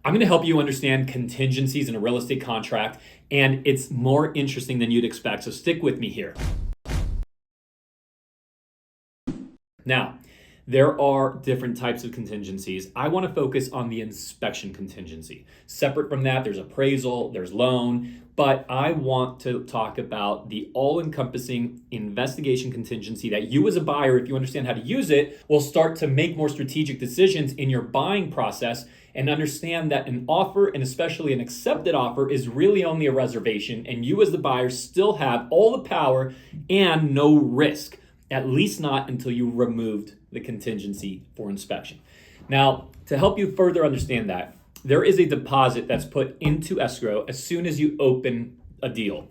I'm going to help you understand contingencies in a real estate contract, and it's more interesting than you'd expect, so stick with me here. Now, there are different types of contingencies. I want to focus on the inspection contingency. Separate from that, there's appraisal, there's loan, but I want to talk about the all-encompassing investigation contingency that you as a buyer, if you understand how to use it, will start to make more strategic decisions in your buying process and understand that an offer, and especially an accepted offer, is really only a reservation, and you as the buyer still have all the power and no risk. At least not until you removed the contingency for inspection. Now, to help you further understand that, there is a deposit that's put into escrow as soon as you open a deal,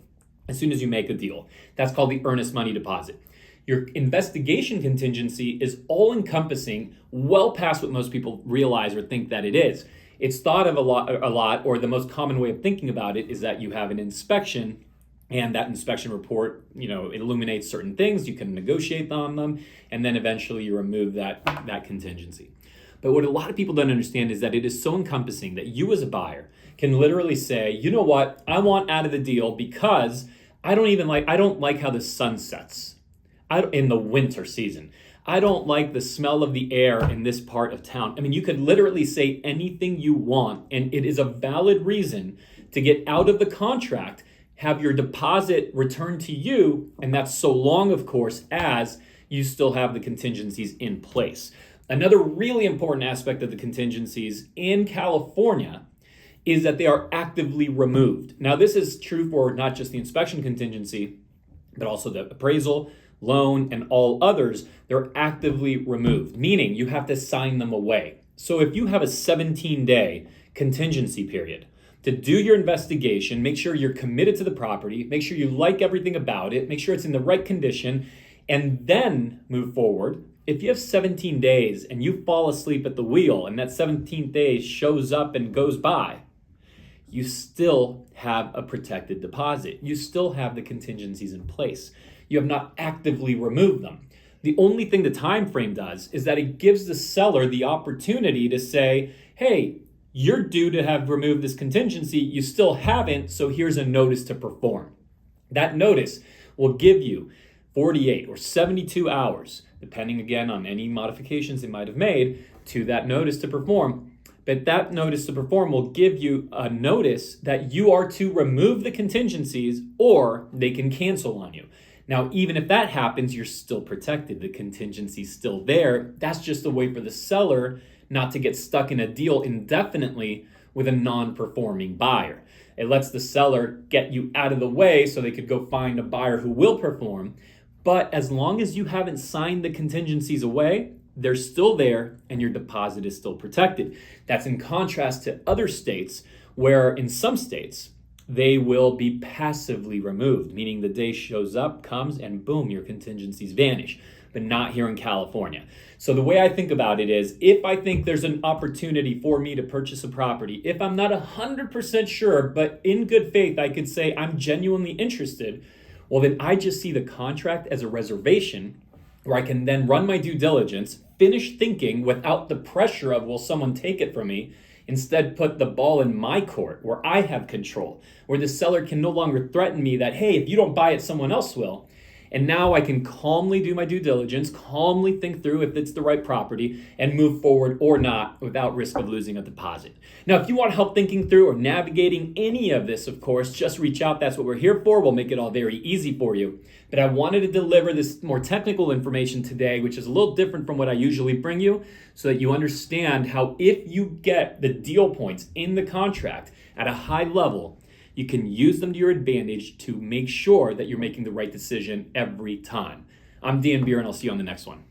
as soon as you make a deal. That's called the earnest money deposit. Your investigation contingency is all-encompassing, well past what most people realize or think that it is. It's thought of a lot, or the most common way of thinking about it is that you have an inspection, and that inspection report, it illuminates certain things, you can negotiate on them, and then eventually you remove that contingency. But what a lot of people don't understand is that it is so encompassing that you as a buyer can literally say, you know what, I want out of the deal because I don't like how the sun sets in the winter season. I don't like the smell of the air in this part of town. I mean, you could literally say anything you want, and it is a valid reason to get out of the contract, have your deposit returned to you, and that's so long, of course, as you still have the contingencies in place. Another really important aspect of the contingencies in California is that they are actively removed. Now, this is true for not just the inspection contingency, but also the appraisal, loan, and all others. They're actively removed, meaning you have to sign them away. So if you have a 17-day contingency period, to do your investigation, make sure you're committed to the property, make sure you like everything about it, make sure it's in the right condition, and then move forward. If you have 17 days and you fall asleep at the wheel and that 17th day shows up and goes by, you still have a protected deposit. You still have the contingencies in place. You have not actively removed them. The only thing the time frame does is that it gives the seller the opportunity to say, hey, you're due to have removed this contingency, you still haven't, so here's a notice to perform. That notice will give you 48 or 72 hours, depending again on any modifications they might have made to that notice to perform. But that notice to perform will give you a notice that you are to remove the contingencies or they can cancel on you. Now, even if that happens, you're still protected. The contingency's still there. That's just a way for the seller not to get stuck in a deal indefinitely with a non-performing buyer. It lets the seller get you out of the way so they could go find a buyer who will perform. But as long as you haven't signed the contingencies away, they're still there and your deposit is still protected. That's in contrast to other states where in some states, they will be passively removed, meaning the day shows up, comes, and boom, your contingencies vanish, but not here in California. So the way I think about it is, if I think there's an opportunity for me to purchase a property, if I'm not 100% sure, but in good faith, I could say I'm genuinely interested, well, then I just see the contract as a reservation where I can then run my due diligence, finish thinking without the pressure of, will someone take it from me? Instead, put the ball in my court where I have control, where the seller can no longer threaten me that, hey, if you don't buy it, someone else will. And now I can calmly do my due diligence, calmly think through if it's the right property, and move forward or not without risk of losing a deposit. Now, if you want help thinking through or navigating any of this, of course, just reach out. That's what we're here for. We'll make it all very easy for you. But I wanted to deliver this more technical information today, which is a little different from what I usually bring you, so that you understand how if you get the deal points in the contract at a high level, you can use them to your advantage to make sure that you're making the right decision every time. I'm Dan Beer, and I'll see you on the next one.